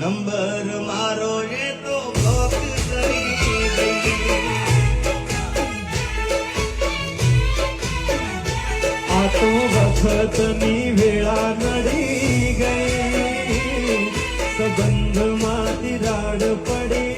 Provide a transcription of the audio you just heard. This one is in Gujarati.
નંબર મારો એ તો બ્લોક કરી દઈ. આ તો વખતની વેળા નડી ગઈ, સંબંધમાં તિરાડ પડી